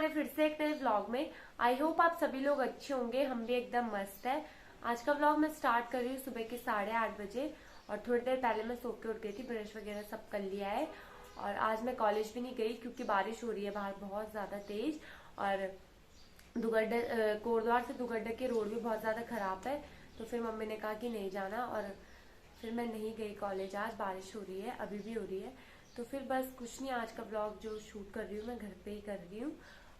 हमारे फिर से एक नए व्लॉग में। आई होप आप सभी लोग अच्छे होंगे, हम भी एकदम मस्त है। आज का व्लॉग मैं स्टार्ट कर रही हूँ सुबह के 8:30 बजे और थोड़ी देर पहले मैं सो के उठ गई थी, ब्रश वगैरह सब कर लिया है। और आज मैं कॉलेज भी नहीं गई क्योंकि बारिश हो रही है बाहर बहुत ज्यादा तेज और कोटद्वार से दुगड्डा के रोड भी बहुत ज्यादा खराब है। तो फिर मम्मी ने कहा कि नहीं जाना और फिर मैं नहीं गई कॉलेज। आज बारिश हो रही है, अभी भी हो रही है। तो फिर बस कुछ नहीं, आज का ब्लॉग जो शूट कर रही हूँ मैं घर पे ही कर रही हूँ।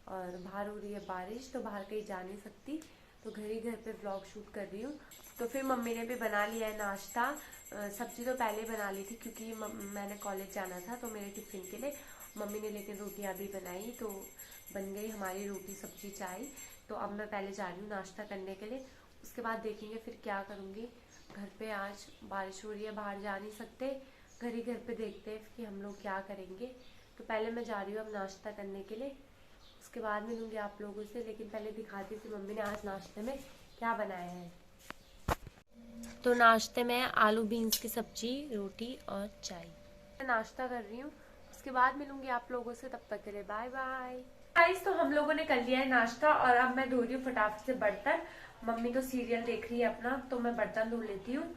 और बाहर हो रही है बारिश तो बाहर कहीं जा नहीं सकती, तो घर पे ब्लॉग शूट कर रही हूँ। तो फिर मम्मी ने भी बना लिया है नाश्ता। सब्जी तो पहले बना ली थी क्योंकि मैंने कॉलेज जाना था तो मेरे टिफिन के लिए मम्मी ने, लेकिन रोटियां भी बनाई तो बन गई हमारी रोटी सब्जी चाय। तो अब मैं पहले जा रही हूँ नाश्ता करने के लिए, उसके बाद देखेंगे फिर क्या करूँगी। घर पे आज बारिश हो रही है, बाहर जा नहीं सकते, घर पे देखते हैं कि हम लोग क्या करेंगे। तो पहले मैं जा रही हूँ अब नाश्ता करने के लिए, उसके बाद मिलूंगी आप लोगों से। लेकिन पहले दिखाती थी मम्मी ने आज नाश्ते में क्या बनाया है। तो नाश्ते में आलू बीन्स की सब्जी, रोटी और चाय। मैं नाश्ता कर रही हूँ, उसके बाद मिलूंगी आप लोगों से। तब तक के लिए बाय बाय गाइस। तो हम लोगों ने कर लिया है नाश्ता और अब मैं धो रही हूँ फटाफट से बर्तन। मम्मी तो सीरियल देख रही है अपना, तो मैं बर्तन धो लेती हूँ।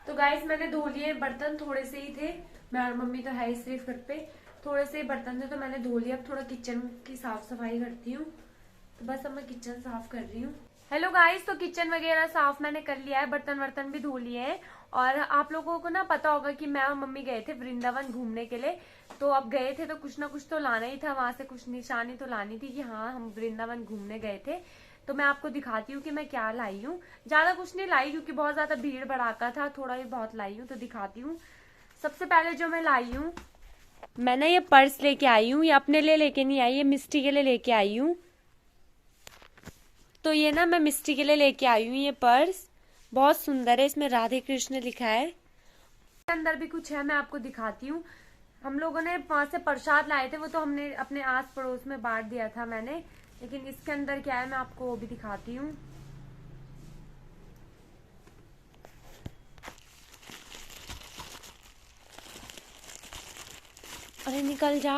तो गाइस मैंने धो लिए बर्तन, थोड़े से ही थे, मैं और मम्मी तो है ही सिर्फ घर पे, थोड़े से बर्तन थे तो मैंने धो लिया। अब थोड़ा किचन की साफ सफाई करती हूँ, तो बस अब मैं किचन साफ कर रही हूँ। हेलो गाइस, तो किचन वगैरह साफ मैंने कर लिया है, बर्तन वर्तन भी धो लिए हैं। और आप लोगों को ना पता होगा कि मैं और मम्मी गए थे वृंदावन घूमने के लिए। तो अब गए थे तो कुछ ना कुछ तो लाना ही था, वहां से कुछ निशानी तो लानी थी कि हाँ हम वृंदावन घूमने गए थे। तो मैं आपको दिखाती हूँ कि मैं क्या लाई हूँ। ज्यादा कुछ नहीं लाई क्योंकि बहुत ज्यादा भीड़ भड़ाका था, थोड़ा ही बहुत लाई हूँ, तो दिखाती हूँ। सबसे पहले जो मैं लाई हूँ, मैं ना ये पर्स लेके आई हूँ। ये अपने लिए लेके नहीं आई, ये मिस्टी के लिए लेके आई हूँ। तो ये ना मैं मिस्टी के लिए लेके आई हूँ। ये पर्स बहुत सुंदर है, इसमें राधे कृष्ण लिखा है। अंदर भी कुछ है, मैं आपको दिखाती हूँ। हम लोगों ने वहां से प्रसाद लाए थे, वो तो हमने अपने आस पड़ोस में बांट दिया था मैंने। लेकिन इसके अंदर क्या है मैं आपको वो भी दिखाती हूँ। अरे निकल जा।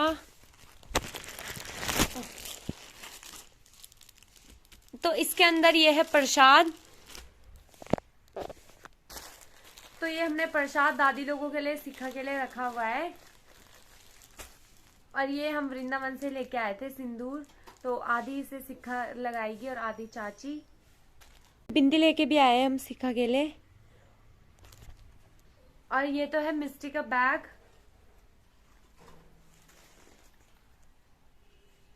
तो इसके अंदर ये है प्रसाद। तो ये हमने प्रसाद दादी लोगों के लिए, सिक्खा के लिए रखा हुआ है। और ये हम वृंदावन से लेके आए थे सिंदूर, तो आधी इसे सिक्खा लगाएगी और आधी चाची। बिंदी लेके भी आए हम सिक्खा के लिए। और ये तो है मिस्टी का बैग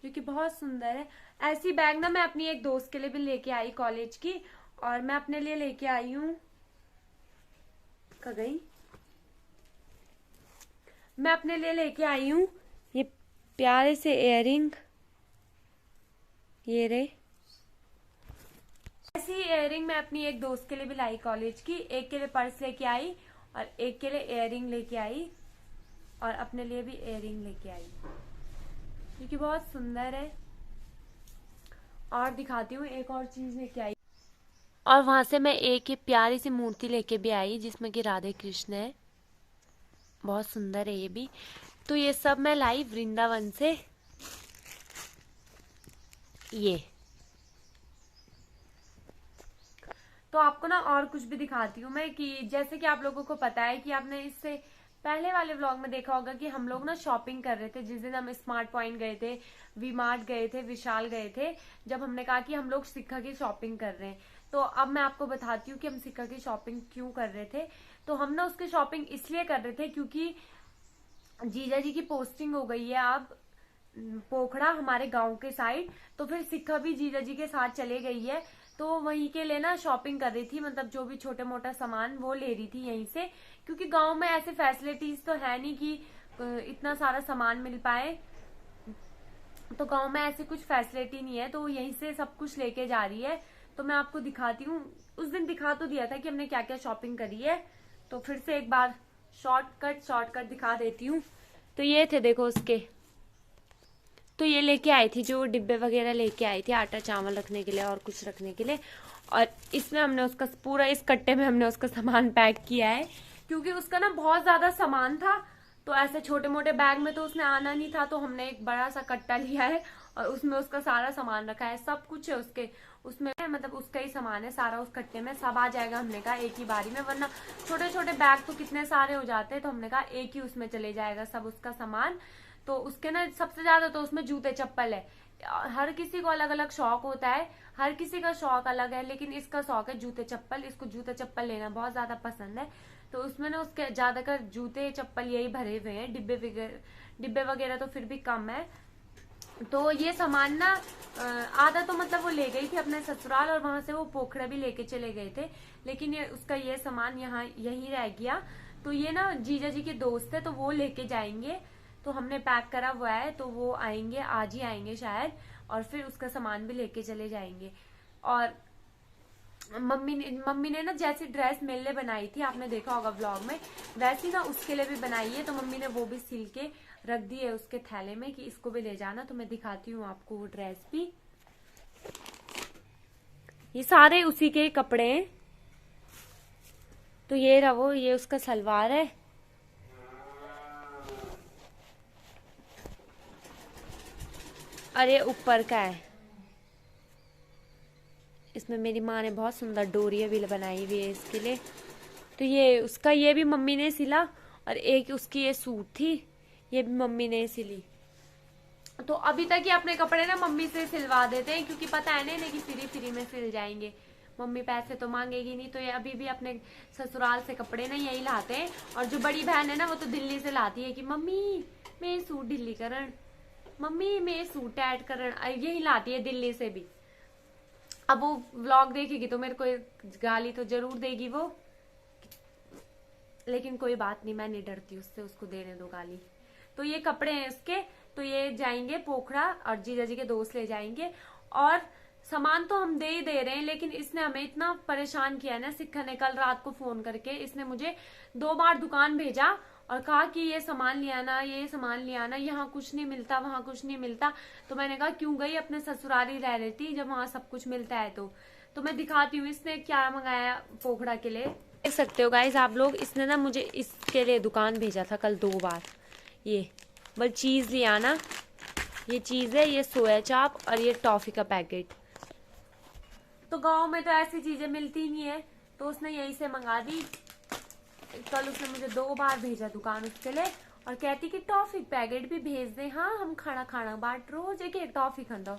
जो कि बहुत सुंदर है। ऐसी बैग ना मैं अपनी एक दोस्त के लिए भी लेके आई कॉलेज की, और मैं अपने लिए लेके आई हूँ। कहाँ गई? मैं अपने लिए लेके आई हूँ ये प्यारे से इयररिंग, ये रे। ऐसी इयररिंग मैं अपनी एक दोस्त के लिए भी लाई कॉलेज की। एक के लिए पर्स लेके आई और एक के लिए इयररिंग लेके आई, और अपने लिए भी इयररिंग लेके आई जो कि बहुत सुंदर है। और दिखाती हूँ, एक और चीज लेके आई। और वहां से मैं एक प्यारी सी मूर्ति लेके भी आई जिसमें कि राधे कृष्ण है, बहुत सुंदर है ये भी। तो ये सब मैं लाई वृंदावन से। ये तो आपको ना और कुछ भी दिखाती हूँ मैं, कि जैसे कि आप लोगों को पता है कि आपने इससे पहले वाले व्लॉग में देखा होगा कि हम लोग ना शॉपिंग कर रहे थे। जिस दिन हम स्मार्ट पॉइंट गए थे, वी मार्ट गए थे, विशाल गए थे, जब हमने कहा कि हम लोग सिक्का की शॉपिंग कर रहे हैं। तो अब मैं आपको बताती हूँ कि हम सिक्का की शॉपिंग क्यों कर रहे थे। तो हम ना उसकी शॉपिंग इसलिए कर रहे थे क्योंकि जीजा जी की पोस्टिंग हो गई है अब पोखड़ा, हमारे गांव के साइड। तो फिर सिक्का भी जीजा जी के साथ चले गई है। तो वहीं के लिए ना शॉपिंग कर रही थी, मतलब जो भी छोटे मोटा सामान वो ले रही थी यहीं से, क्योंकि गांव में ऐसे फैसिलिटीज तो है नहीं कि इतना सारा सामान मिल पाए। तो गांव में ऐसी कुछ फैसिलिटी नहीं है, तो यहीं से सब कुछ लेके जा रही है। तो मैं आपको दिखाती हूँ, उस दिन दिखा तो दिया था कि हमने क्या क्या शॉपिंग करी है, तो फिर से एक बार शॉर्टकट दिखा देती हूँ। तो ये थे देखो उसके, तो ये लेके आई थी जो डिब्बे वगैरह लेके आई थी, आटा चावल रखने के लिए और कुछ रखने के लिए। और इसमें हमने उसका पूरा, इस कट्टे में हमने उसका सामान पैक किया है, क्योंकि उसका ना बहुत ज्यादा सामान था, तो ऐसे छोटे मोटे बैग में तो उसने आना नहीं था, तो हमने एक बड़ा सा कट्टा लिया है और उसमें उसका सारा सामान रखा है, सब कुछ है उसके उसमें, मतलब उसका ही सामान है सारा उस कट्टे में, सब आ जाएगा हमने कहा एक ही बारी में, वरना छोटे छोटे बैग तो कितने सारे हो जाते हैं, तो हमने कहा एक ही उसमें चले जाएगा सब उसका सामान। तो उसके ना सबसे ज्यादा तो उसमें जूते चप्पल है, हर किसी को अलग अलग शौक होता है, हर किसी का शौक अलग है, लेकिन इसका शौक है जूते चप्पल, इसको जूते चप्पल लेना बहुत ज्यादा पसंद है। तो उसमें ना उसके ज्यादातर जूते चप्पल यही भरे हुए हैं, डिब्बे वगैरह तो फिर भी कम है। तो ये सामान ना आधा तो मतलब वो ले गई थी अपने ससुराल, और वहां से वो पोखरा भी लेके चले गए थे, लेकिन ये उसका ये सामान यहाँ यहीं रह गया। तो ये ना जीजा जी के दोस्त है, तो वो लेके जाएंगे, तो हमने पैक करा हुआ है, तो वो आएंगे, आज ही आएंगे शायद, और फिर उसका सामान भी लेके चले जाएंगे। और मम्मी ने ना जैसी ड्रेस मेरे लिए बनाई थी, आपने देखा होगा व्लॉग में, वैसी ना उसके लिए भी बनाई है, तो मम्मी ने वो भी सिल के रख दी है उसके थैले में कि इसको भी ले जाना। तो मैं दिखाती हूँ आपको वो ड्रेस भी, ये सारे उसी के कपड़े हैं। तो ये रहा वो, ये उसका सलवार है, और ये ऊपर का है, इसमें मेरी माँ ने बहुत सुंदर डोरियां भी बनाई हुई है इसके लिए। तो ये उसका, ये भी मम्मी ने सिला, और एक उसकी ये सूट थी, ये भी मम्मी ने सिली। तो अभी तक ये अपने कपड़े ना मम्मी से सिलवा देते हैं, क्योंकि पता है ना कि फ्री में सिल जाएंगे, मम्मी पैसे तो मांगेगी नहीं, तो ये अभी भी अपने ससुराल से कपड़े ना यही लाते हैं। और जो बड़ी बहन है ना, वो तो दिल्ली से लाती है कि मम्मी मैं सूट ढिल्ली करण, मम्मी मैं सूट ऐड करण, यही लाती है दिल्ली से भी। अब वो व्लॉग देखेगी तो मेरे को गाली तो जरूर देगी वो, लेकिन कोई बात नहीं, मैं नहीं डरती उससे, उसको देने दो गाली। तो ये कपड़े हैं इसके, तो ये जाएंगे पोखरा, और जीजा जी के दोस्त ले जाएंगे। और सामान तो हम दे ही दे रहे हैं, लेकिन इसने हमें इतना परेशान किया है ना, सिक्खा ने कल रात को फोन करके इसने मुझे 2 बार दुकान भेजा और कहा कि ये सामान ले आना, ये सामान ले आना, यहाँ कुछ नहीं मिलता, वहां कुछ नहीं मिलता। तो मैंने कहा क्यों गई, अपने ससुराल ही रह रही थी जब वहां सब कुछ मिलता है। तो मैं दिखाती हूँ इसने क्या मंगाया पोखरा के लिए, देख सकते हो गाइस आप लोग। इसने ना मुझे इसके लिए दुकान भेजा था कल 2 बार, ये बस चीज ले आना, ये चीज है, ये सोया चाप, और ये टॉफी का पैकेट। तो गांव में तो ऐसी चीजें मिलती नहीं है, तो उसने यहीं से मंगा दी। कल उसने मुझे 2 बार भेजा दुकान उसके लिए, और कहती कि टॉफी पैकेट भी भेज दे, हाँ हम खाना बाट रोज एक एक टॉफी खाना।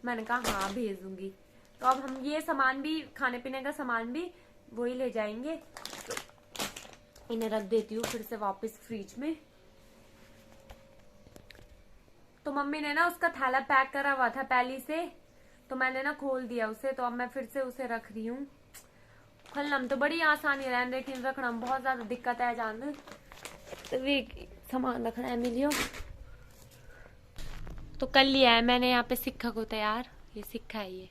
मैंने कहा हाँ भेज दूंगी। तो अब हम ये सामान भी, खाने पीने का सामान भी वही ले जाएंगे, तो इन्हें रख देती हूँ फिर से वापस फ्रिज में। तो मम्मी ने ना उसका थैला पैक करा हुआ था पहले से, तो मैंने ना खोल दिया उसे, तो अब मैं फिर से उसे रख रही हूँ। खोलना तो बड़ी आसानी है, लेकिन रखना में बहुत ज्यादा दिक्कत है, जान तो सामान रखना है मिलियो। तो कर लिया है मैंने यहाँ पे सिक्का को तैयार, ये सिक्का है ये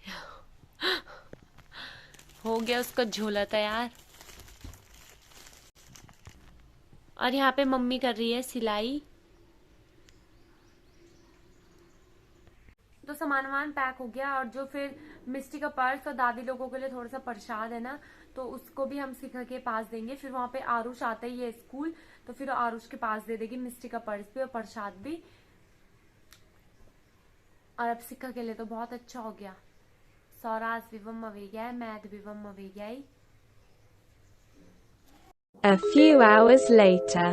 हो गया उसका झोला तैयार। और यहाँ पे मम्मी कर रही है सिलाई। तो सामान पैक हो गया, और जो फिर मिस्टी का पर्स और दादी लोगों के लिए थोड़ा सा प्रसाद है ना, तो उसको भी हम शिखा के पास देंगे। फिर वहां पे आरुष आता ही है स्कूल, तो फिर आरुष के पास दे देगी मिस्टी का पर्स भी और प्रसाद भी। और अब शिखा के लिए तो बहुत अच्छा हो गया, सौराज विवम अवेग्या मैथ विवम अवेग्या। A few hours later.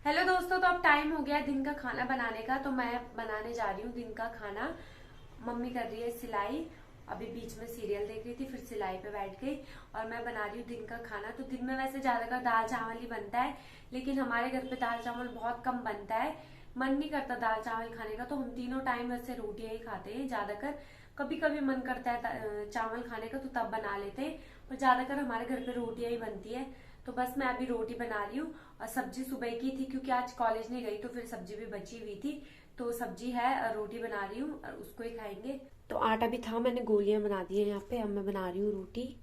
Hello दोस्तों, तो अब टाइम हो गया दिन का खाना बनाने का, तो मैं बनाने जा रही हूँ दिन का खाना। मम्मी कर रही है सिलाई, अभी बीच में सीरियल देख रही थी, फिर सिलाई पे बैठ गई, और मैं बना रही हूँ दिन का खाना। तो दिन में वैसे ज्यादातर दाल चावल ही बनता है, लेकिन हमारे घर पे दाल चावल बहुत कम बनता है, मन नहीं करता दाल चावल खाने का, तो हम तीनों टाइम वैसे रोटियां ही खाते हैं ज्यादातर। कभी कभी मन करता है चावल खाने का तो तब बना लेते हैं, पर ज्यादातर हमारे घर पे रोटियां ही बनती है। तो बस मैं अभी रोटी बना रही हूँ और सब्जी सुबह की थी क्योंकि आज कॉलेज नहीं गई तो फिर सब्जी भी बची हुई थी, तो सब्जी है, रोटी बना रही हूँ और उसको ही खाएंगे। तो आटा भी था, मैंने गोलियां बना दी है यहाँ पे, अब मैं बना रही हूँ रोटी।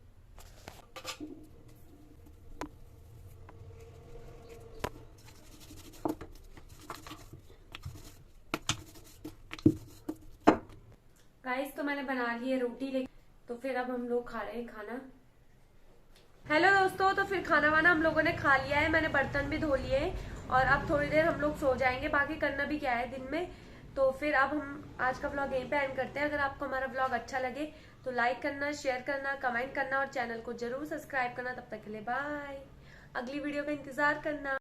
गाइस तो मैंने बना ली है रोटी, तो फिर अब हम लोग खा रहे हैं खाना। हेलो दोस्तों, तो फिर खाना वाना हम लोगों ने खा लिया है, मैंने बर्तन भी धो लिए हैं और अब थोड़ी देर हम लोग सो जाएंगे, बाकी करना भी क्या है दिन में। तो फिर अब हम आज का व्लॉग यहीं पे एंड करते हैं। अगर आपको हमारा व्लॉग अच्छा लगे तो लाइक करना, शेयर करना, कमेंट करना और चैनल को जरूर सब्सक्राइब करना। तब तक के लिए बाय, अगली वीडियो का इंतजार करना।